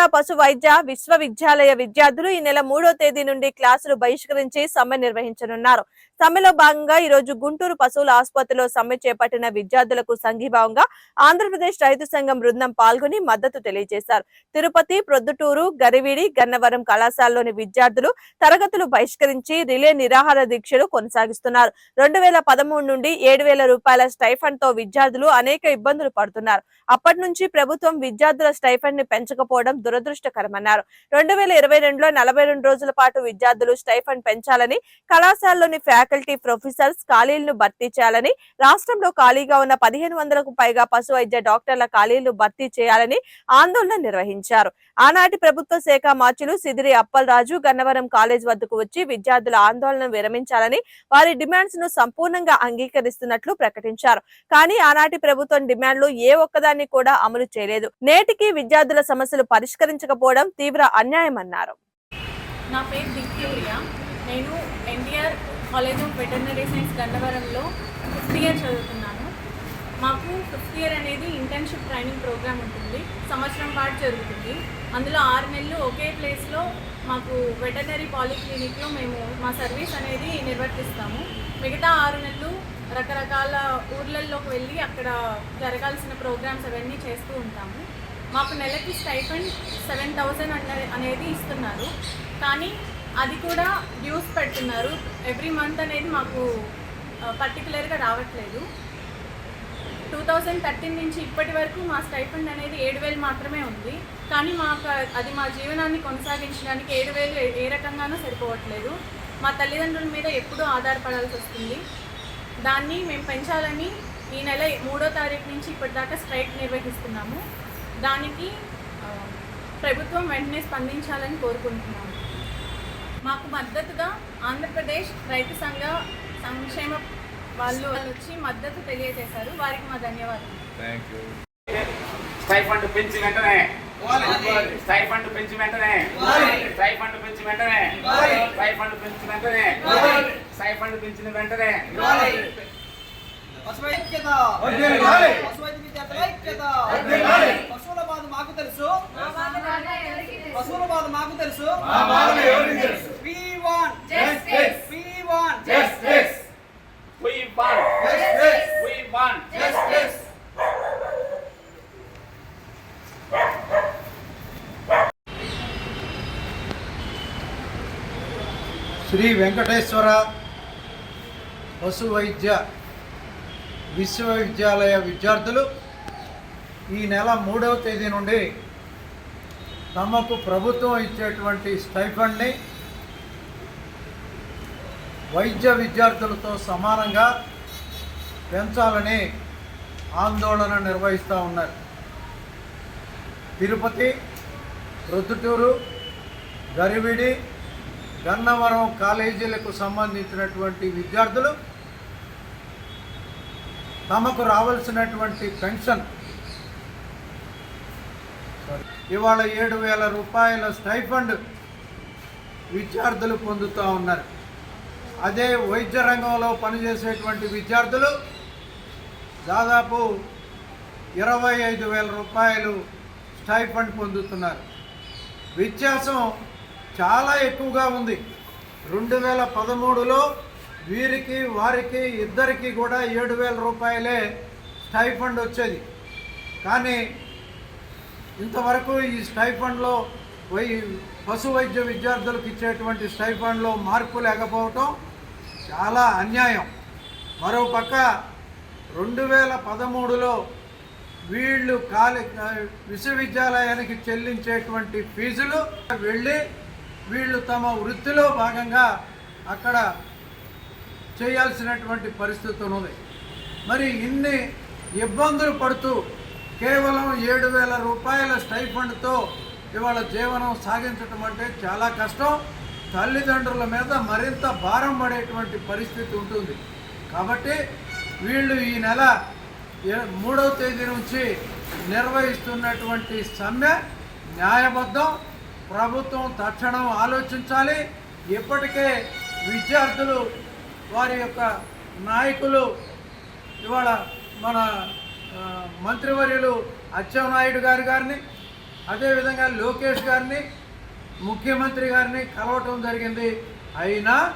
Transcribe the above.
తెలంగాణ పశు వైద్య విశ్వవిద్యాలయ విద్యార్థులు ఈ నెల 3వ తేదీ నుండి క్లాసులు బహిష్కరించి సమ్మె నిర్వహించనున్నారు. సమ్మెలో భాగంగా ఈ రోజు గుంటూరు పశువుల ఆసుపత్రిలో సమ్మె చేపట్టిన విద్యార్థులకు సంఘీభావంగా ఆంధ్రప్రదేశ్ రైతు సంఘం బృందం పాల్గొని మద్దతు తెలియజేశారు. తిరుపతి, ప్రొద్దుటూరు, గరివిడి, గన్నవరం కళాశాలలోని విద్యార్థులు తరగతులు బహిష్కరించి రిలే నిరాహార దీక్షలు కొనసాగిస్తున్నారు. 2013 నుండి 7,000 రూపాయల స్టైఫండ్ తో విద్యార్థులు అనేక ఇబ్బందులు పడుతున్నారు. అప్పటి నుంచి ప్రభుత్వం విద్యార్థుల స్టైఫండ్ ని పెంచకపోవడం దురదృష్టకరమన్నారు. 2022లో 42 రోజుల పాటు విద్యార్థులు స్టైఫండ్ పెంచాలని, కళాశాలలోని ఫ్యాకల్టీ, ప్రొఫెసర్స్ ఖాళీలను భర్తీ చేయాలని, రాష్ట్రంలో ఖాళీగా ఉన్న 1500కు పైగా పశు వైద్య డాక్టర్ల ఖాళీలను భర్తీ చేయాలని ఆందోళన నిర్వహించారు. ఆనాటి ప్రభుత్వ శాఖ మార్చులు సిదిరి అప్పలరాజు గన్నవరం కాలేజ్ వద్దకు వచ్చి విద్యార్థుల ఆందోళనను విరమించాలని, వారి డిమాండ్స్ ను సంపూర్ణంగా అంగీకరిస్తున్నట్లు ప్రకటించారు. కానీ ఆనాటి ప్రభుత్వం డిమాండ్లు ఏ ఒక్కదాన్ని కూడా అమలు చేయలేదు. నేటికి విద్యార్థుల సమస్యలు పరిష్కరించకపోవడం తీవ్ర అన్యాయమన్నారు. నా పేరు దివ్యప్రియ. నేను NTR college of veterinary science గన్నవరంలో 5th ఇయర్ చదువుతున్నాను. మాకు 5th ఇయర్ అనేది ఇంటర్న్షిప్ ట్రైనింగ్ ప్రోగ్రామ్ ఉంటుంది. సంవత్సరం పాటు జరుగుతుంది. అందులో 6 నెలలు ఒకే ప్లేస్లో మాకు వెటర్నరీ పాలిక్లినిక్లో మేము మా సర్వీస్ అనేది నిర్వర్తిస్తాము. మిగతా 6 నెలలు రకరకాల ఊర్లలోకి వెళ్ళి అక్కడ జరగాల్సిన ప్రోగ్రామ్స్ అవన్నీ చేస్తూ ఉంటాము. మాకు నెలకి స్టైఫండ్ 7,000 అనేది ఇస్తున్నారు. కానీ అది కూడా డ్యూస్ పెడుతున్నారు. ఎవ్రీ మంత్ అనేది మాకు పర్టికులర్గా రావట్లేదు. 2013 నుంచి ఇప్పటి వరకు మా స్టైఫండ్ అనేది 7,000 మాత్రమే ఉంది. కానీ మాకు అది మా జీవనాన్ని కొనసాగించడానికి 7,000 ఏ రకంగానూ సరిపోవట్లేదు. మా తల్లిదండ్రుల మీద ఎప్పుడూ ఆధారపడాల్సి వస్తుంది. దాన్ని మేము పెంచాలని ఈ నెల 3వ తారీఖు నుంచి ఇప్పటిదాకా స్ట్రైక్ నిర్వహిస్తున్నాము. దానికి ప్రభుత్వం వెంటనే స్పందించాలని కోరుకుంటున్నాము. మాకు మద్దతుగా ఆంధ్రప్రదేశ్ రైతు సంఘ సంక్షేమ వాళ్ళు వచ్చి మద్దతు తెలియజేశారు. వారికి మా ధన్యవాదాలు. స్టైఫండ్ పెంచి వెంటనే స్టైఫండ్ పెంచి వెంటనే స్టైఫండ్ పెంచి వెంటనే స్టైఫండ్ పెంచి వెంటనే స్టైఫండ్ పెంచిన వెంటనే పశువుల బాధ మాకు తెలుసు. పశువుల బాధ మాకు తెలుసు. We want justice. We want justice. We want justice. We want justice. Shri Venkateswara పశు వైద్య విశ్వవిద్యాలయ విద్యార్థులు ఈ నెల 3వ తేదీ నుండి తమకు ప్రభుత్వం ఇచ్చేటువంటి స్టైఫండ్ని వైద్య విద్యార్థులతో సమానంగా పెంచాలని ఆందోళన నిర్వహిస్తూ ఉన్నారు. తిరుపతి, ప్రొద్దుటూరు, గరివిడి, గన్నవరం కాలేజీలకు సంబంధించినటువంటి విద్యార్థులు తమకు రావాల్సినటువంటి పెన్షన్ ఇవాళ 7,000 రూపాయల స్టైఫండ్ విద్యార్థులు పొందుతూ ఉన్నారు. అదే వైద్య రంగంలో పనిచేసేటువంటి విద్యార్థులు దాదాపు 25,000 రూపాయలు స్టైఫండ్ పొందుతున్నారు. వ్యత్యాసం చాలా ఎక్కువగా ఉంది. 2013లో వీరికి వారికి ఇద్దరికి కూడా 7,000 రూపాయలే స్టైఫండ్ వచ్చేది. కానీ ఇంతవరకు ఈ స్టైఫండ్లో పశు వైద్య విద్యార్థులకు ఇచ్చేటువంటి స్టైఫండ్లో మార్పు లేకపోవటం చాలా అన్యాయం. మరోపక్క 2013లో వీళ్ళు విశ్వవిద్యాలయానికి చెల్లించేటువంటి ఫీజులు వెళ్ళి వీళ్ళు తమ వృత్తిలో భాగంగా అక్కడ చేయాల్సినటువంటి పరిస్థితి ఉన్నది. మరి ఇన్ని ఇబ్బందులు పడుతూ కేవలం 7,000 రూపాయల స్టైఫండ్తో ఇవాళ జీవనం సాగించడం అంటే చాలా కష్టం. తల్లిదండ్రుల మీద మరింత భారం పడేటువంటి పరిస్థితి ఉంటుంది. కాబట్టి వీళ్ళు ఈ నెల 3వ తేదీ నుంచి నిర్వహిస్తున్నటువంటి సమ్మె న్యాయబద్ధం. ప్రభుత్వం తక్షణం ఆలోచించాలి. ఇప్పటికే విద్యార్థులు వారి యొక్క నాయకులు ఇవాళ మన మంత్రివర్యులు అచ్చెన్నాయుడు గారిని అదేవిధంగా లోకేష్ గారిని ముఖ్యమంత్రి గారిని కలవటం జరిగింది. అయినా